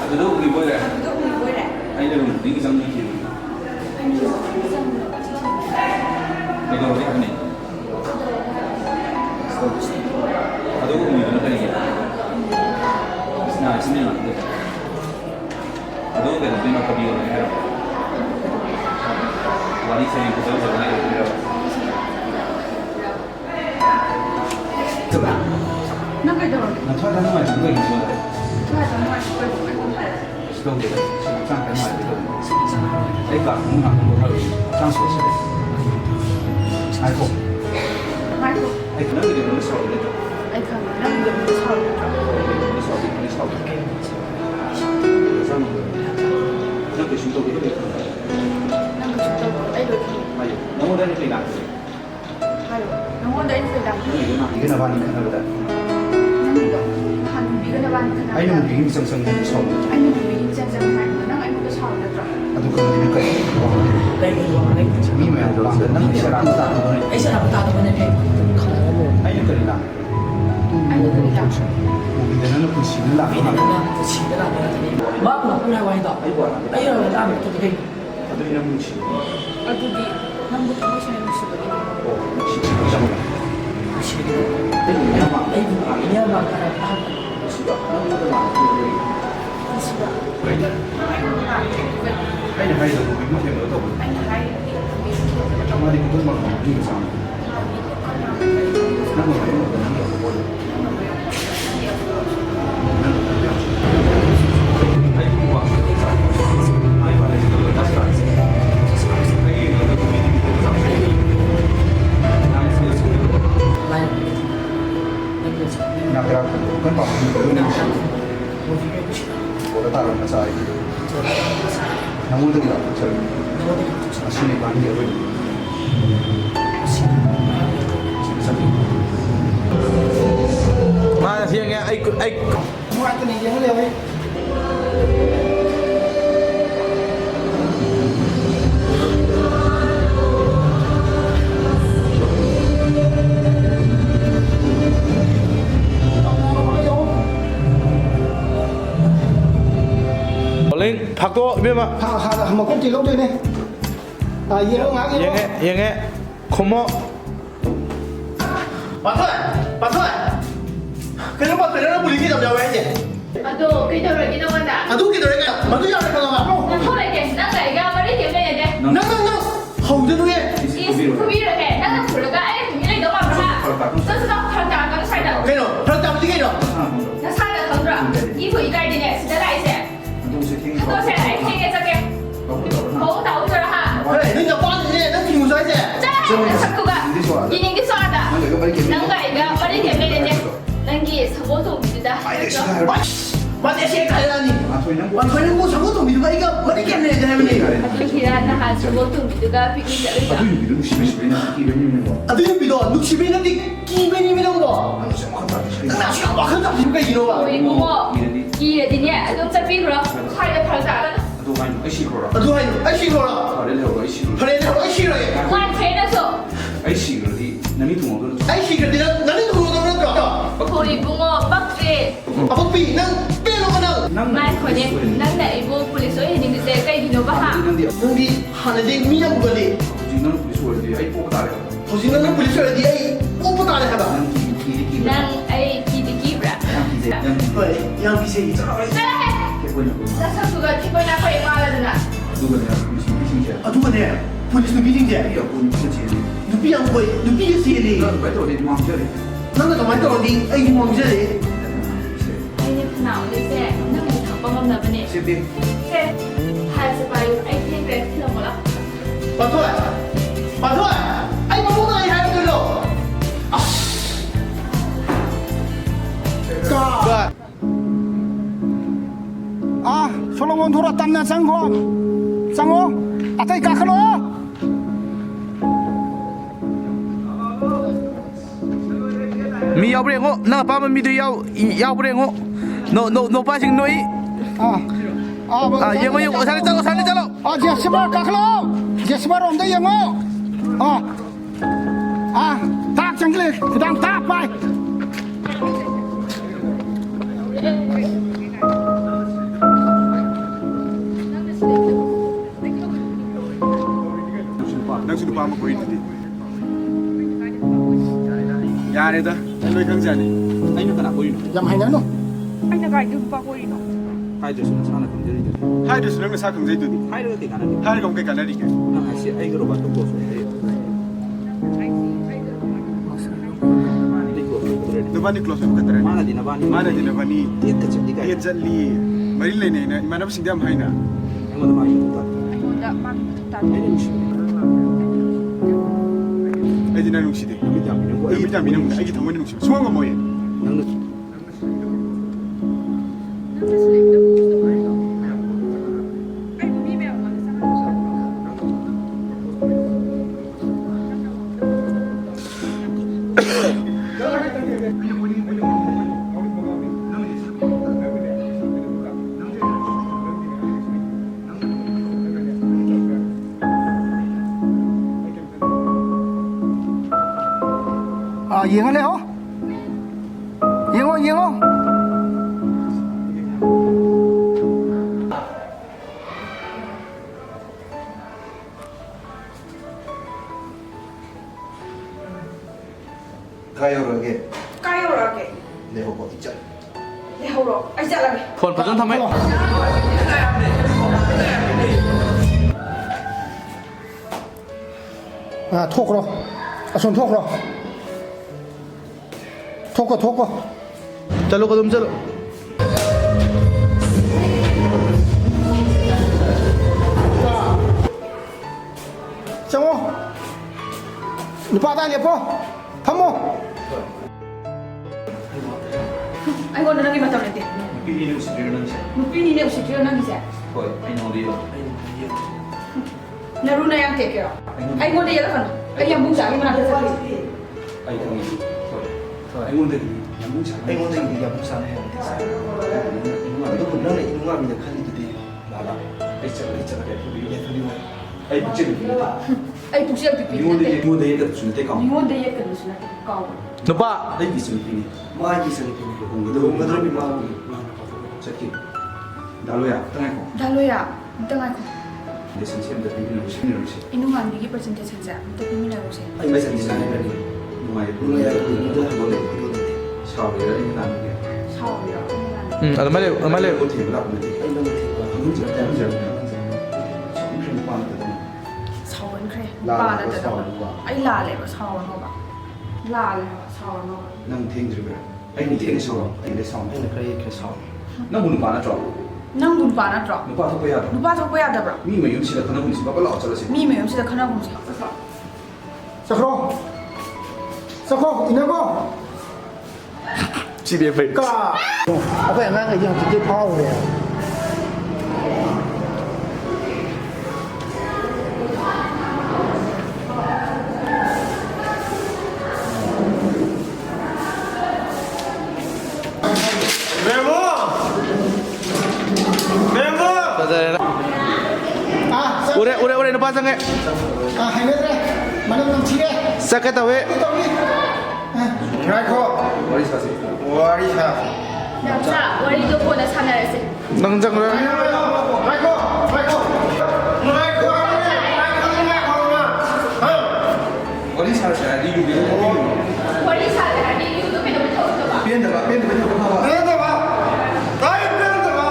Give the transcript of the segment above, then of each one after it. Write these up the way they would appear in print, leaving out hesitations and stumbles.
Từ đâu người bơi này? Từ đâu người bơi này? Anh là một tiếng răng như thế. Anh là một tiếng răng là chỉ Cái đầu đấy anh này. Ở đâu người nó đây nhỉ? Nào xin nào. Ở đâu cái nó có điều này. Wali saya itu tahu sebenarnya itu. Coba. Nang cái đầu. Nah, coba kan maju juga gitu. Coba kamu masuk ke rumah. Sudah gitu. Sang kan maju gitu. Eh, kak, kamu nggak mau tahu. Sang sosial. Ayo. Ayo. Eh, kenapa dia nulis soal itu? Anh không, nang người nulis soal itu. Nulis soal. Sama. Nanti chúng tôi biết. Nang cái chúng tôi đây rồi thì. Ayo, kamu dari pegang. Ayo, nang mau dari pedang. Ini kenapa nih kenapa dah? Nang itu, han bikin apa nih kenapa? Ayo mungkin sang yang soal. Anh mau bikin jangan main, nang anh mau soal itu. Aduh, kamu ini kayak. đây cái Ini mah orang dan nang bisa rata. ấy sẽ làm tạo được vấn đề này Ayo kerja. Anh mau bikin. Mungkin dan nang kunci lah. vì thế nên là chỉ để làm cái này bác là không ai quan trọng ấy là làm được cái gì Aduh, ini kunci. Aduh di, nang butuh apa sih yang mesti begini? Oh, kunci sama. chỉ để mà ấy nhớ mà cái ta Sudah. Nang itu mah. Sudah. Baik. Ayo, ayo, mungkin dia mau tahu. Anh hay Cuma di kutu mau pergi ke sana. Nang mau nang boleh. Ayo buang. Ayo balik ke atas kan. Lagi ada komedi itu sampai. Nah, saya sudah. này nên là Nak kira kan Pak Gubernur nào Indonesia. một cái chuyện Boleh taruh masa ini. Namun itu tidak percaya. Sini bang dia pun. Sini satu. Mà thì nghe ai ngoại cái này nó liều ấy lên phạt to biết mà hà mà cũng chỉ lúc đây này gì đâu ngã yang nghe không mò bà thôi cái lúc mà phải nó bùi cái dòng dòng ấy gì Aduh, kita udah kita mana? tôi cái đấy cái mà tôi giao này còn làm không Nang kau lagi, nang lagi gak mari dia punya deh. nâng hầu cho tôi nghe Is kubir deh, nang sudah gak eh, ini lagi doang berapa? Sesudah kerjaan kan saya dah. cái nào thật chậm chứ cái nào Nang saya dah tahu. Ibu ikai dia sudah lah isi. Untuk saya tinggal. Kau saya lagi kayaknya sakit. Kamu tahu kan? Kau tahu sudah ha? đấy nó nhập quan gì nó chịu rồi gì Jangan, nang satu gak. Ini kita ada. Nang kembali ke. Nang gak mari dia punya deh. Nang gis, kau tu sudah. mà để xe cái là gì Atau yang hoàn toàn nó mua sắm của mình cái mà đi kèm này cho em này Aduh, kira nah kau tu juga pikir tak Aduh, ada. itu sebenarnya kita ini memang. tôi biết rồi lúc chỉ biết nó đi kia bên như bên đâu rồi Anu saya makan tadi sekali. nó sẽ bảo không tập gì cái gì đâu à Oi, bungo. Iya, dia aduh tapi kalau saya dah kerjaan. Aduh, anu isi kora. tôi hay anh xin rồi Ada lewat isi. phải đây là anh xin rồi Wan saya dah so. Isi berarti nami tu mau tu. anh xin cái gì đó nó đi thu nó đó Kuri bungo bakri. à bác bị nó biết nó cái nào Mai kau ni, nang nak ibu polis so ini kita kayak gini bah. Nanti nó đi hẳn là đi mi nhầm cái gì Jangan polis suruh dia. Ayo pokok tarik. hồi xin nó police rồi đi ấy ô bắt ta này hả Yang kiri. Nang ai kiti kibra. Yang vậy yang cái gì Dah. kayak punya. Dah satu gak tiba nak kau yang malah tu nak. Aduh, kan ya, bising dia. à tôi vấn đề police nó biết gì vậy Iya, pun bisa jadi. nó biết yang quay nó biết cái gì đi Kan betul dia mau jadi. nó là cái máy tàu đi anh mong gì đấy Ai ni kenal dia saya. Nang ni tak paham nak benda. Sip dia. Saya hai sebayu ai kini berarti nak mula. bà thôi anh có muốn này hay không đâu Rồi. 솔로몬 돌아 땀나 쌍고 아따이 까클로 mi yau breng ho na pa ma mi du yau breng ho no pa sing noi yang yo sana chalo 제스바 까클로 제스바 롬다 영어 딱 정글이 그다음 딱 봐. 야래다. 널 강자니. 아니 그나 보이노. ꯌꯥꯝ ꯍꯩꯅꯅꯨ anh là cái bao quỷ nó 하이드스는 사나 검들이 하이드스 너는 사 강자이더니. 하이드가 가는 하이드 공개 가나리게. 나 하시 아이그로 봤던 거 Nobani close up katara. Mana di nabani dia kecil di Dia jali. Mari lene na imana bising diam haina. yang mana mai kita anh đã mang tạt ini mesti Aji na nungsi de. kami jam yang gua Aji jam minum. Aji tamu nungsi. Semua ngomong ya. nang anh đi mèo mà sao Yên lên hả? Yên không? Yên không? 가요라게 까요라게 내 보고 있자 để hầu rồi anh sẽ làm gì ผลผลทำให้ Thuốc rồi. Xuân thuốc rồi. Thuốc rồi. चलो कदम चलो Xem không? Đi qua tay liệp không? Thăm không? anh còn đang đi vào tàu này tiền pilih ini mesti dia nang một pin đi đều chỉ chưa năng gì sẽ koi ai no dia Naruna yang take care anh muốn đi là phần anh em bung trả nhưng mà làm sao ai kami koi ai ngon dek yang busa ai ngon dek dia busa ne itu benar ni ini nggak bisa kali itu dia lala ai cakap dia tu dia ai bucin anh bung sẽ bị ini ngon dek itu sudah tekam anh muốn đi cái gì nữa cao นุป้า ai bisa pilih mai bisa pilih nggak ada mau cakap dalu ya tengah kau đã lui à tengah aku dia sensitif tapi dia mesti ni mesti ini nggak ambil percentage saja tapi ini dah usah ai bisa di sana ni lumai itu boleh sao dia ini nanti sao rồi เอาไม่เร็วเอาไม่เร็ว có thể làm được ai đâu thì không chỉ là giờ sống trên quan được sao vẫn khe ba là từ đâu anh là lại mà sao nó bảo là lại sao nó năng thiên rồi anh đi thiên sao anh để sao anh cái sao nó muốn bán nó năng bún bả nó trọ nó bán thôi bây giờ nó ba thôi bây giờ đâu mi mà dùng chỉ là khả năng cũng chỉ có lọ cho là gì mi mấy ông sẽ khả năng không gì Sao không? Sao không? Đi không? chỉ biết vậy Cả. Có vẻ ngang cái gì cũng chỉ phao rồi. udah nupa sange Hai mét đây. Mà nó chỉ đây. sakit tahu Đi tao đi. Right call. 머리 사세요 What is that? 자 우리 도 보내 참여했어 nang jang Right call. Right call. Right call. 머리 사세요 이거 우리 사람이 유튜브에 올려줘 봐 비엔다 봐 Bên đó mà. Đấy, bên đó mà.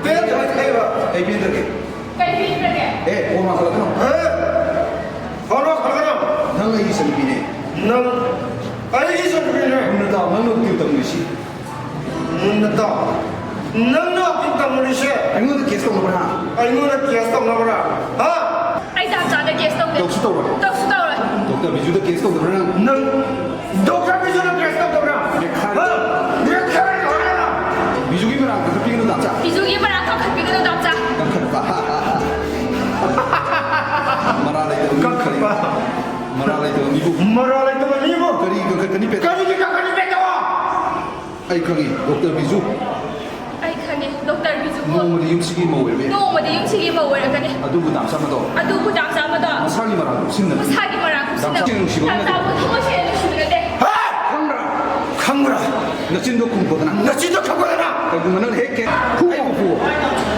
Bên đó thấy mà. 에이 비엔다 cái phim này 에 오마 걸어 Khó khăn. 너가 이 선비네 Nâng. Ấy cái gì vậy? 오늘 다 너는 뛰었던 것이 Nâng đó. Nâng nó cũng tầm một xe. anh 계속 먹어라 Anh muốn là kia xong nó ra. Hả? anh ta trả cái guest đâu 역시 또 그래 đâu đâu rồi 독자 미주도 계속 그러나 Nâng. Đâu ra bây giờ nó kia xong đâu ra. Hả? Biết khai nó ra. 미주기면 안 가서 비기는 남자 ví dụ như mà đang có khách cái nó đọc ra 말하라 이거 미국 Mà ra lại tụi mình đi vô. 그니 배 Cái gì cả cái gì biết đâu. 아이 거기 독자 미주 anh khang đi doctor ví dụ 몸을 음식이 뭐 왜? 너 mà đi 음식이 뭐 vậy cái này 누구 남사마도 à đâu có đảm sao mà đó 사기만 하고 신는 사기만 하고 남친 음식 없는데. 담당 못 하시는 분인데 강무라. 너 진도 공부거든 나 진짜 강무라나. 그러면은 핵게 후고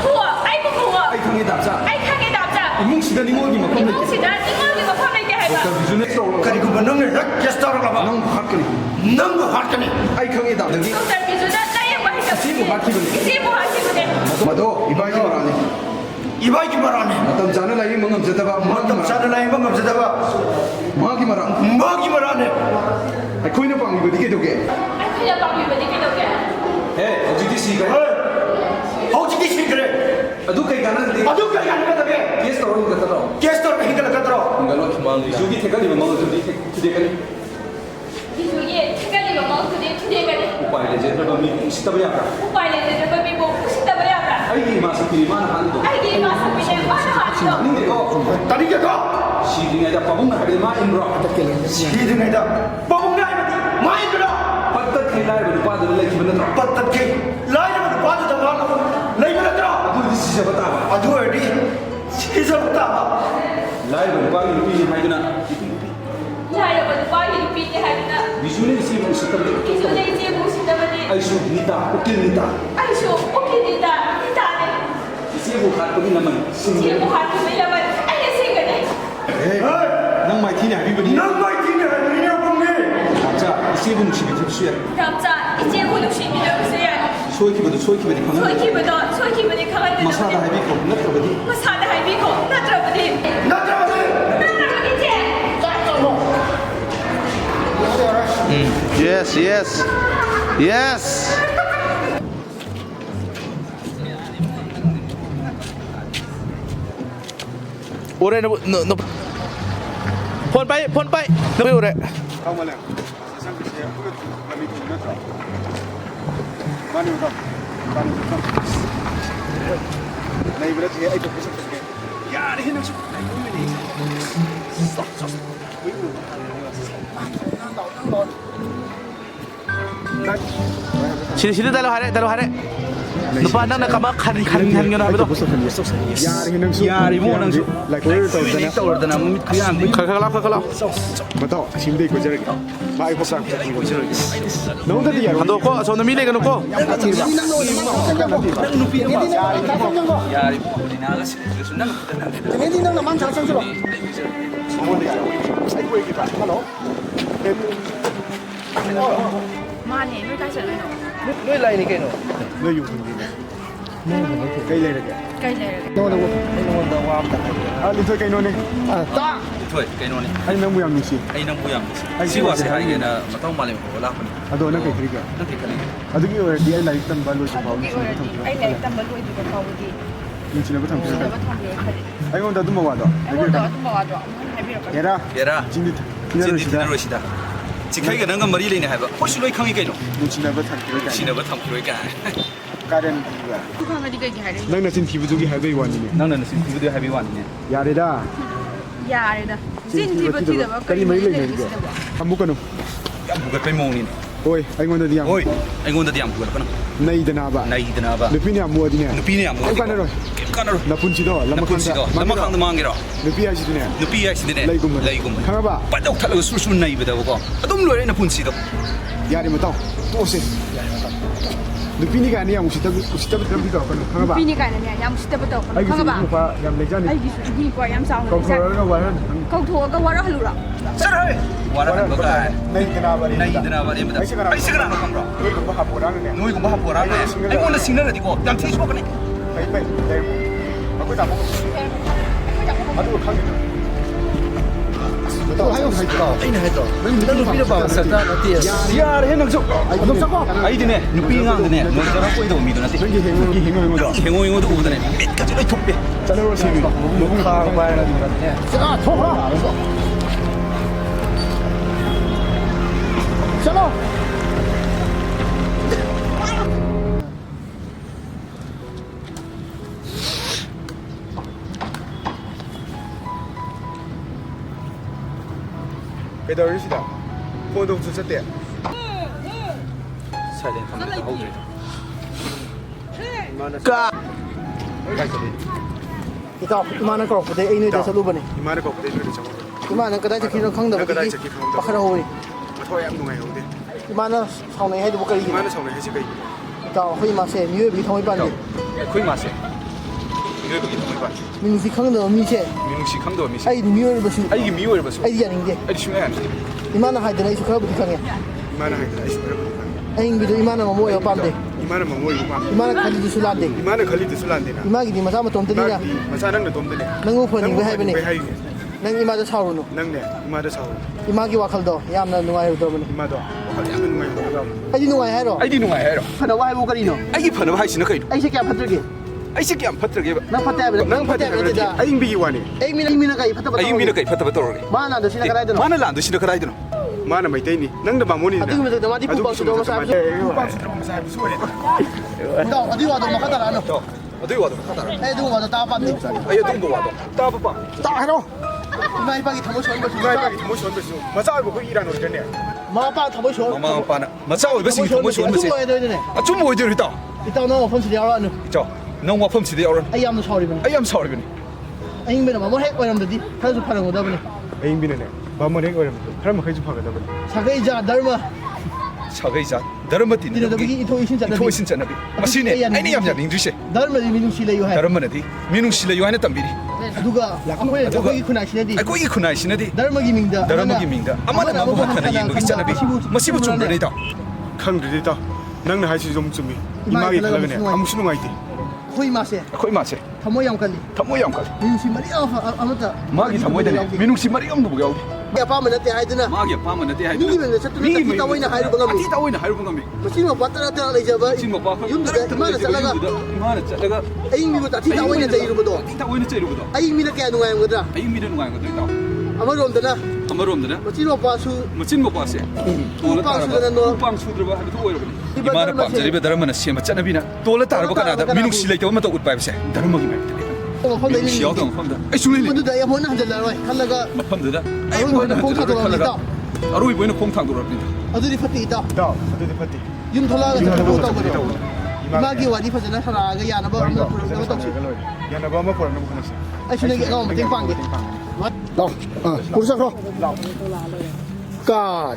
thua anh cũng thua 아이 강이 남자 anh khang cái đảm sao 이뭉 시다 니모기 뭐 thì 컴퓨터 không chỉ là những người mà không nên cái ꯍꯥꯏꯕ ꯀꯔꯤꯒꯨꯝꯕ ꯅꯪꯅ rape case ꯇꯧꯔꯛꯂꯕ ꯅꯪ ꯍꯥꯠꯀꯅꯤ ꯅꯪꯕꯨ ꯍꯥꯠꯀꯅꯤ ꯑꯩ ꯈꯪꯉꯤꯗ ꯅꯪꯒꯤ ꯗꯣꯛꯇꯔ ꯕꯤꯖꯨꯅ ꯂꯥꯌꯦꯡꯕ ꯍꯩꯇꯕꯁꯤꯕꯨ ꯍꯥꯠꯈꯤꯕꯅꯤ ꯏꯆꯦꯕꯨ ꯍꯥꯠꯈꯤꯕꯅꯤ ꯃꯗꯣ ꯏꯕꯥꯏꯒꯤ ꯃꯔꯥꯜꯅꯤ ꯏꯕꯥꯏꯒꯤ ꯃꯔꯥꯜꯅꯤ ꯃꯇꯝ ꯆꯥꯅ ꯂꯥꯌꯦꯡꯕ ꯉꯝꯖꯗꯕ ꯃꯇꯝ ꯆꯥꯅ ꯂꯥꯌꯦꯡꯕ ꯉꯝꯖꯗꯕ ꯃꯥꯒꯤ ꯃꯔꯥꯜꯅꯤ ꯑꯩꯈꯣꯏꯅ ꯄꯥꯝꯂꯤꯕꯗꯤ ꯀꯩꯗꯧꯒꯦ ꯑꯩꯈꯣꯏꯅ ꯄꯥꯝꯂꯤꯕꯗꯤ ꯀꯩꯗꯧꯒꯦ ꯍꯧꯖꯤꯛꯇꯤ ꯁꯤꯈ꯭ꯔꯦ ꯍꯧꯖꯤꯛꯇꯤ ꯁꯤꯈ꯭ꯔꯦ ꯑꯗꯨ ꯀꯩ ꯀꯥꯟꯅꯗꯦ ꯑꯗꯨ ꯀꯩ ꯀꯥꯟꯅꯒꯗꯒꯦ ꯀꯦꯁ ꯇꯧꯔꯒ ꯍꯤꯡꯒꯠꯀꯗ꯭ꯔꯣ ꯀꯦꯁ ꯇꯧꯔꯒ ꯍꯤꯡꯒꯠꯂꯛꯀꯗ꯭ꯔꯣ ꯍꯤꯡꯒꯠꯂꯣ ꯃꯥꯡꯒꯤ ꯊꯦꯛꯀꯠꯂꯤꯕ ꯃꯉꯜꯗꯨꯗꯤ ꯊꯨꯗꯦꯛꯀꯅꯤ ꯕꯤꯖꯨꯒꯤ ꯊꯦꯛꯀꯠꯂꯤꯕ ꯃꯉꯛꯇꯨꯗꯤ ꯊꯨꯗꯦꯛꯀꯅꯤ ꯎꯄꯥꯏ ꯂꯩꯖꯗ꯭ꯔꯕ ꯃꯤ ꯎꯁꯤꯠꯇꯕ ꯌꯥꯕ꯭ꯔꯥ ꯎꯄꯥꯏ ꯂꯩꯖꯗ꯭ꯔꯕ ꯃꯤꯕꯨ ꯎꯁꯤꯠꯇꯕ ꯌꯥꯕ꯭ꯔꯥ ꯑꯩꯒꯤ ꯏꯃꯥ ꯁꯛꯇꯤꯅꯤ ꯃꯥꯅ ꯍꯥꯟꯅꯗꯣ ꯑꯩꯒꯤ ꯏꯃꯥ ꯁꯛꯄꯤꯅꯦ ꯃꯥꯅ ꯍꯥꯠꯈꯤꯗꯣ ꯇꯥꯅꯤꯡꯗꯦꯀꯣ ꯁꯤꯗ꯭ꯔꯤꯉꯩꯗ ꯄꯥꯕꯨꯡꯅ ꯍꯥꯏꯕꯗꯤ ꯃꯥ ꯏꯟꯕ꯭ꯔꯣ ꯁꯤꯗ꯭ꯔꯤꯉꯩꯗ ꯄꯥꯕꯨꯡꯅ ꯍꯥꯏꯕꯗꯤ ꯃꯥ ꯏꯟꯕ꯭ꯔꯣ ꯄꯠꯇꯠꯈꯩ ꯂꯥꯏꯔꯕ ꯅꯨꯄꯥꯗꯨꯅ ꯂꯩꯈꯤꯕ ꯅꯠꯇ꯭ꯔꯣ ꯄꯠꯇꯠꯈꯩ ꯂꯥꯏꯔꯕ ꯅꯨꯄꯥꯗꯨꯗ ꯃꯥꯅ ꯂꯩꯕ ꯅꯠꯇ꯭ꯔꯣ ꯑꯗꯨꯗꯤ ꯁꯤꯖꯕ ꯇꯥꯕ ꯑꯗꯨ ꯑꯣꯏꯔꯗꯤ ꯁꯤꯖꯕ ꯇꯥꯕ ꯂꯥꯏꯔꯕ ꯅꯨꯄꯥꯒꯤ ꯅꯨꯄꯤꯅꯤ ꯍꯥꯏꯗꯨꯅ ꯂꯥꯏꯔꯕ ꯅꯨꯄꯥꯒꯤ ꯅꯨꯄꯤꯅꯤ ꯍꯥꯏꯗꯨꯅ ꯕꯤꯖꯨꯅ ꯏꯆꯦꯕꯨ ꯎꯁꯤꯠꯇꯕꯗꯤ ꯕꯤꯖꯨꯅ ꯏꯆꯦꯕꯨ ꯎꯁꯤꯠꯇꯕꯗꯤ ꯑꯩꯁꯨ ꯅꯤꯇꯥ ꯎꯀꯤꯜ ꯅꯤꯇꯥ ꯑꯩꯁꯨ ꯎꯀꯤꯜꯅꯤꯇꯥ ꯅꯤꯇꯥꯅꯦ 이제부 갖고는 나만 이제부 갖고는 나만 알겠으니까네 넌 마이티니 하비버니 넌 마이티니 하비버니 봉네 자 이제부 누시비 접수야 남자 이제부 누시비 접수야 소이키버도 강한 소이키버니 강한 마사다 하비코 나트라버디 나트라버디 이제 Yes. 오래 너 폰 빠이 너 오래 가만해 세상 글쎄 우리 남이 돈났다 많이 오다 많이 오다 나 이번에 뒤에 아이도 부탁할게 야 해는 좀 시리 달로 하래 누파 낭나 까마 칸 견 하면도 야리모 낭수 떠오르더나 몸이 그냥 칼칼라 맞다 침대 있고 저렇게 마이 복사 있고 저렇게 너무들 야 한도 거 저는 미래가 놓고 야리 우리 나가시 그래서 난 내디 너 나만 잘 선수로 아이고 얘기 봐 할로 마네 왜 가셔 왜 라인이 깨노 너อยู่คนเดียวใกล้เลยนะแก 가이래 โน่นนะวะอ่ะลิเธอไกโน่นนี่ตา thôi cái nó này ไอ้น้ำมูยำนี่สิ ai nang buyang si wa se hai ge na matong male ko la pani อะโดนนั่นไกคริกะ na te kali อะดุกี้ออดีไอ้ไลฟ์ตันบาลูจะพาวนี่ ไอ้ไหนตำบลด้วยดูเขาดี นี่ชินะบ่ทำเพื่อ แต่ กัน ว่าทำเยอะขนาด ไอ้คนตาตุ้มว่าดอ ไอ้คนต่อต้องบอกว่าจ่อให้พี่เรา เยรา 얘라 จินดิจินดิ 진디 디너로시다 지카이가 난가 머리 레이네 하바 훨씬 로이 강이 깨노 นี่ชินะบ่ทำเพื่อกัน 지나버 탐 그로이 까 การเดินดีกว่า ทุกคนก็ดีกันหายเลย นั่งน่ะสินทีบุตุกี้หายไปวันนี้ 나는 지금 비디오 하비 왔네 ยาเรดา อย่าเลยนะสิ้นที่ประเทศแบบ กะนี่ไม่เลยเนี่ยทำมุกัน 야 누가 빼먹니 โอ้ยไอ้คนตาดิยาม 오이 아이고 나디 안 부가 거나 ในดนาบะ 나이드나 봐 ลูกพี่เนี่ยมัวดิเนี่ย 누피네 안 ไอ้ 먹어 กันน่ะ 까나로 นับพุ่นชิดอลำคัน 나쁜시도 나마강도 망게로 ลูกพี่อาชิดเนี่ย 누피야 시드네 레이구먼 레이구먼 ข้างบะ 빠덕 탈로 술술 나이베다 보고 너무 로이 나쁜시도 ยาดิมาต้องโตสิลูกพี่นี่กันเนี่ยมุสิตะทำที่ต่อกันข้างบะ ปีนี้กันเนี่ยยำสิแต่ประตู ไอ้กิ ข้าง สุ บ้าน มุฟายำเลยจ้านี่ ไอ้กิสุดีกว่ายำสาว เขาโทรแล้วก็วันนั้น เขาทัวก็ว่าเราหลุดอ่ะ 서로 와라 뭐가 ในดนาบะนี่ 나이드나 바리입니다 아이시그라 감로 เฮ้ยผมก็หาโบราณเนี่ย 너희 공부 하고 라네 아이고 시그널 어디고 양 티슈 먹거네 ไปเดี๋ยวมันก็จับมาดูข้างนี้또 하용 갈 거다. 아이네 했어 너는 필요 봐. 야 해능 좀 아이디네 누피강드네 너희들하고 꼬이도 미도나 때 저기 행어다. 행오행오도 오더네 몇가지 로이 톱배 자네로 세미. 너무 다 봐야 되는데. 자, 줘라. 자. 배달시다. 포동 주차 때. 사이렌 카메라 하고 까 이따 이만한 거 없대 이노이 돼서 루버네 이만한 거 없대 이노이 저거. 이만한 거 다시 기는 강다 그다지 저기 강다. 박하라 호리 토야 농아요 근데. 이만한 상내 해도 못 가리기 이만한 성에 해지 거. 이따 회의 마세 미회 비 통이 반대 거의 마세 미워ꯕꯒꯤ ꯊꯃꯣꯏ ꯄꯥꯟꯗꯦ ꯃꯤꯅꯨꯡꯁꯤ ꯈꯪꯗꯕ ꯃꯤꯁꯦ ꯃꯤꯅꯨꯡꯁꯤ ꯈꯪꯗꯕ ꯃꯤꯁꯦ ꯑꯩꯗꯤ ꯃꯤꯑꯣꯏꯔꯕꯁꯨ ꯑꯩꯒꯤ ꯃꯤꯑꯣꯏꯔꯕꯁꯨ ꯑꯩꯗꯤ ꯌꯥꯅꯤꯡꯗꯦ ꯑꯩꯗꯤ ꯁꯨꯡꯌꯥ ꯌꯥꯅꯤꯡꯗꯦ ꯏꯃꯥꯅ ꯍꯥꯏꯗꯅ ꯑꯩꯁꯨ ꯈꯔꯕꯨꯗꯤ ꯈꯪꯉꯦ 이만한 하이든 아이스 여러분이 봐. ꯑꯍꯤꯡꯕꯤꯗꯨ ꯏꯃꯥꯅ ꯃꯃꯣꯏ ꯑꯣꯏꯕ ꯄꯥꯝꯗꯦ 이만한 뭐이고 봐. 이마는 칼리도 술안돼 이만한 걸리도 술안되나. 이마기니 마사 마tom들이냐 마사는 돈들이. 낭우 펀닝 왜 하이버니 왜 하이니? 난 이마도 사오르노 낭네 이마도 사오. 이마기 와칼도 야나 누가이르더버니 이마도 약간 누가이 뭐가. 아이디 누가이 하이로 아이디 누가 해로. 하나 와이 보거리노 아이기 파는 하이시는 거이. 아이 새끼야 파트르기 아이 새끼 안 파트게. 난 파트야 난 파트야 그랬다 아잉 비기 와니. 에이미나가 이 파트바 아잉 미는 거이 파트바 떨어리. 마나도 시나 가라이드노 마늘 안 드시는 거라이드노. 마늘 마이테니. 낭도 마모니. 아뜨기면서 마디 뿜빵수도 마사비수 뿜빵수도 마사비수 소리. 나 어디 와도 막하다라노 어디 와도 하다라. 애들 와도 따빠네 아예 동도 와도. 따봐봐. 따 해로. 이마 이방이 더모 좋은 거 누가 이렇게 더모 좋은 거지. 마사하고 거기 일하는 거 있잖네. 마빠 더모 좋은 엄마 아빠는 마사 어디서 더모 좋은 거지. 좀 해야 되네 아좀 뭐 이들 있다. 이따 너 펀치 야라노 저 너무 아픔치대 여러분. 아이 암도 사오리버니 I am sorry bini. 아잉비는 마모 핵 와람들이 한수 파는 거다 보니 Aing bini ne. Bamone ko ram. Haram khai ju phaga da bani. 사회자 ධර්ම Sagai dharmati ne. 이러더기 이토 이신 자나비 Thoi sin chanabi. Masine aini yam yam indri se. ධර්මදී මිනුෂි ලයු හැ Dharmanati minung sila yu haina tambiri. 누가 아코이 쿠나시네디 Ai ko i khunai sinadi. ධර්ම기 밍다 Dharmagi mingda. Amana ma bu khana yin gi chanabi. Masibu chumbre da. Khangri da. Nang na haisi zum chumi. Imagi khalaga ne. Amusu ngai ti. 코이 마세 Khoi ma se. thamo yam kalli Thamoi yam kal. 미누시 머리 아무다 Magi thamoi da ne. Minung si mari am bu yaudi. 야 빠면 때 하이드나 Magi pa man ati hai. 민기 맹데 settu ta waina hairu bangam Ati ta oina hairu bangam. machino patara ta leijaba Sin ma pa. yumda imana salaga Imana chalaga. aing mi bata ta waina ta irubodo Ati ta oina chairu budo. aing mi na kaya nungai ngadra Ai mi den ngai ngai da. amaromdana Amarom machino pasu machin mo pase Upang sudana no. upang sudra habitu oirobani Iba imana dharma pa se. jaribe dharma na sema chanabina tola tarba kana da minung silai to mata utpai se dharma gi mai mafamda minung siyaw dong famda ai sulili madu da ya hona hanjalaroi khallaga mafamda da ai Arui boina khong thang dorabni da. arui boina khong thang dorabni aduri fatti ita da fati fati yum tholaga ta Yum ko tholaga ta ta bari imagi wadi fajana tharaga yana ba amna purna ba tawsi yana ba ma por na bukana ai shine ga ma ting pangge Đâu, cút ra không? Cả